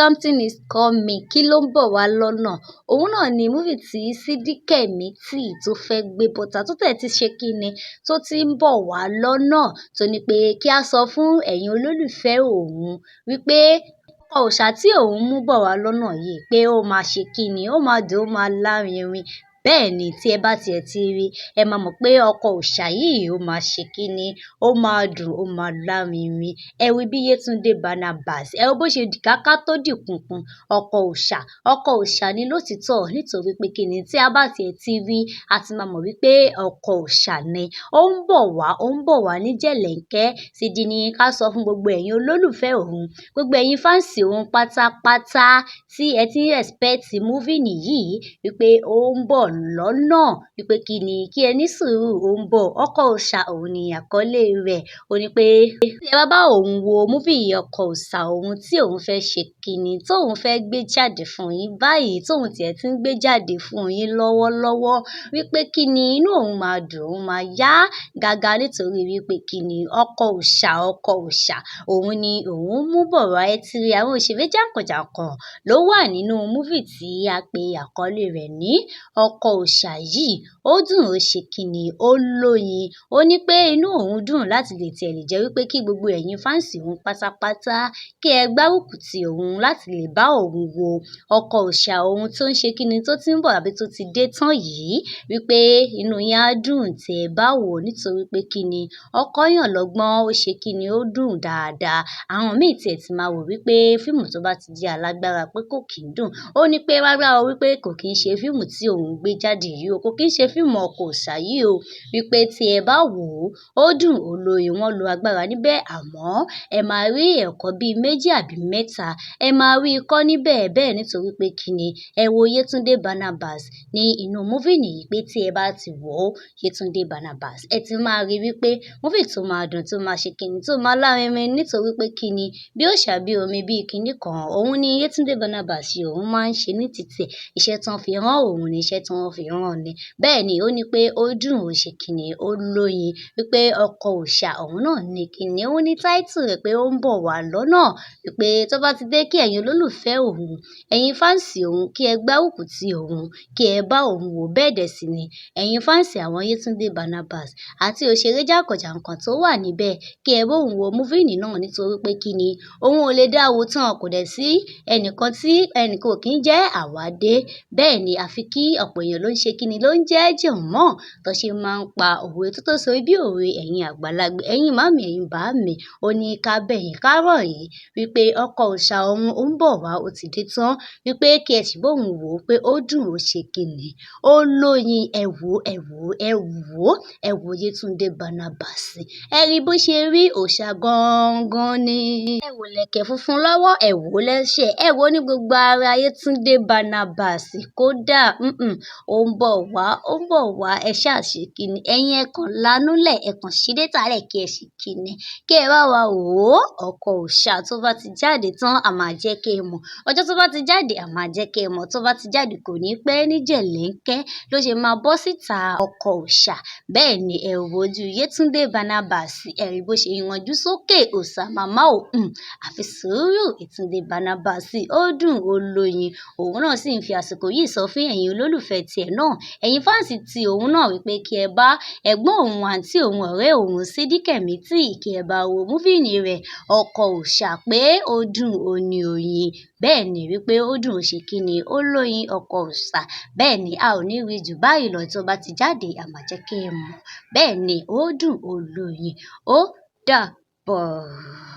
Something is coming, kí ló ń bọ̀ wá lọ́nà? Òun náà ni movie tí Sídíkẹ̀mí Tíì tó fẹ́ gbé bọ́ta tó tẹ̀ ti ṣe kíni tó ti ń bọ̀ wá lọ́nà tó ní pé kí a sọ fún ẹ̀yin olólùfẹ́ òun wípé ọkọ òòṣà tí òun mú bọ̀ wá lọ́nà yìí pé ó máa ṣe kíni, ó máa dùn, ó máa lárinrin. Bẹ́ẹ̀ ni tí ẹ bá tiẹ̀ ti rí, ẹ máa mọ̀ pé ọkọ òòṣà yìí ó máa ṣe kíni, ó máa dùn, ó máa lárinrin. Ẹ wo bí Yétúndé Barnabas, ẹ wo bó ṣe dìkáká tó dì kùnkùn ọkọ òòṣà ni lótìítọ́ nítorí pé kíni tí a bá tiẹ̀ ti rí, a ti máa mọ̀ wípé ọkọ òòṣà ni. Ó ń bọ̀ wá ní jẹ̀lẹ́ńkẹ́. Sídí ni ká sọ fún gbogbo ẹ̀yin olólùfẹ́ òun, gbogbo ẹ̀yin fáǹsì òun pátápátá tí ẹ ti ń expect movie nìyí wípé ó ń bọ̀ lọ́nà wípé kíni kí ẹ ní sùúrù ó ń bọ̀. Ọkọ òòṣà òun ni àkọ́lé rẹ̀. Ó ní pé tí ẹ bá bá òun wo movie ọkọ òòṣà òun tí òun fẹ́ ṣe kíni, tí òun fẹ́ gbé jáde fún yín báyìí, tí òun tiẹ̀ ti ń gbé jáde fún yín lọ́wọ́lọ́wọ́ wípé kíni inú òun máa dùn, òun máa yá gágá nítorí wípé kíni ọkọ òòṣà òun ni òun mú bọ̀ wá. Ẹ ti rí àwọn òṣèré jàǹkànjàǹkàn ló wà nínú movie tí a pe àkọ́lé rẹ̀ ní ọkọ òòṣà yìí. Ó dùn, ó ṣe kíni, ó lóyin. Ó ní pé inú òun dùn láti lè tiẹ̀ lè jẹ́ wípé kí gbogbo ẹ̀yin fáǹsì òun pátápátá kí ẹ gbárùkù ti òun láti lè bá òun wo ọkọ òòṣà òun tó ń ṣe kíni tó ti ń bọ̀ àbí tó ti dé tán yìí wípé inú yín á dùn tí ẹ bá wò ó nítorí pé kíni ọkọ yàn lọ́gbọ́n, ó ṣe kíni, ó dùn dáadáa. Àwọn míì tiẹ̀ ti máa wò wípé fíìmù tó bá ti di alágbára pé kò kí ń dùn. Ó ní pé rárá o wípé kò kí ń ṣe fíìmù tí òun gbé jáde yìí o, kò kí ń ṣe fíìmù ọkọ òòṣà yìí o, wípé tí ẹ bá wò ó dùn, ó lóyin, wọ́n lo agbára níbẹ̀ àmọ́ ẹ máa rí ẹ̀kọ́ bíi méjì àbí mẹ́ta, ẹ máa rí kọ́ níbẹ̀ bẹ́ẹ̀ nítorí pé kíni ẹ wo Yétúndé Barnabas ní inú movie nìyí pé tí ẹ bá ti wò ó Yétúndé Barnabas, ẹ ti máa rí wípé movie tó máa dùn, tó máa ṣe kíni, tó máa lárinrin nítorí pé kíni bí òòṣà bí omi bí kíní kan, òun ni Yétúndé Barnabas yìí òun máa ń ṣe ní títẹ̀. Iṣẹ́ tán fi rán òun ni iṣẹ́ tí wọ́n fi rán ni. Bẹ́ẹ̀ ni ó ní pé ó dùn, ó ṣe kíni, ó lóyin wípé ọkọ òòṣà òun náà ní kíni, òun ní title rẹ̀ pé ó ń bọ̀ wá lọ́nà wípé tó bá ti dé kí ẹ̀yin olólùfẹ́ òun, ẹ̀yin fáǹsì òun kí ẹ gbárùkù ti òun, kí ẹ bá òun wò. Bẹ́ẹ̀ dẹ̀ sì ni ẹ̀yin fáǹsì àwọn Yétúndé Barnabas àti òṣèré jàǹkànjàǹkàn tó wà níbẹ̀ kí ẹ bá òun wo movie náà nítorí pé kíni òun ò lè dá wo tán, kò dẹ̀ sí ẹnìkan tí ẹnìkan ò kí ń jẹ́ àwádé. Bẹ́ẹ̀ ni àfi kí ọ̀pọ̀ èèyàn ló ń ṣe kíni ló ń jẹ́ jọ̀mọ́ tó ṣe máa ń pa òwe tó sọ bí òwe ẹ̀yin àgbàlagbà, ẹ̀yin màmí, ẹ̀yin bàámi. Ó ní ká bẹ̀yìn ká rọ̀ yín wípé ọkọ òòṣà òun ó ń bọ̀ wá, ó ti dé tán wípé kí ẹ sì bá òun wò ó pé ó dùn, ó ṣe kíni, ó lóyin. Ẹ wò Yétúndé Barnabas. Ẹ rí bó ṣe rí òòṣà gangan ni. Ẹ wò lẹ̀kẹ̀ funfun lọ́wọ́, ẹ wò lẹ́sẹ̀, ẹ wò ní gbogbo ara Yétúndé Barnabas. Kódà ó ń bọ̀ wá, ẹ ṣáà ṣe kíni, ẹ̀yin ẹ kàn lanúlẹ̀, ẹ kàn ṣí data lẹ̀ kí ẹ ṣe kíni, kí ẹ wá wá wò ó. Ọkọ òòṣà tó bá ti jáde tán, a máa jẹ́ kí ẹ mọ̀. Ọjọ́ tó bá ti jáde, a máa jẹ́ kí ẹ mọ̀. Tó bá ti jáde kò ní pẹ́ ní jẹ̀lẹ́ńkẹ́ ló ṣe máa bọ́ síta ọkọ òòṣà. Bẹ́ẹ̀ ni ẹ wò ojú Yétúndé Barnabas, ẹ rí bó ṣe yanjú sókè òòṣà màmá ò àfi sùúrù. Yétúndé Barnabas ó dùn, ó lóyin. Òun náà sì ń fi àsìkò yìí sọ fún ẹ̀yin olólùfẹ́ tiẹ̀ náà, ẹ̀yin fáǹsì ti òun náà wípé kí ẹ bá ẹ̀gbọ́n òun, àǹtí òun, ọ̀rẹ́ òun Sídíkẹ̀mí Tíì kí ẹ bá wo movie rẹ̀ ọkọ òòṣà pé ó dùn, ó ní oyin. Bẹ́ẹ̀ ni wípé ó dùn, ó ṣe kíni, ó lóyin ọkọ òòṣà. Bẹ́ẹ̀ ni a ò ní rí jù báyìí lọ tó bá ti jáde, a máa jẹ́ kí ẹ mọ̀. Bẹ́ẹ̀ ni ó dùn, ó lóyin. Ó dàbọ̀.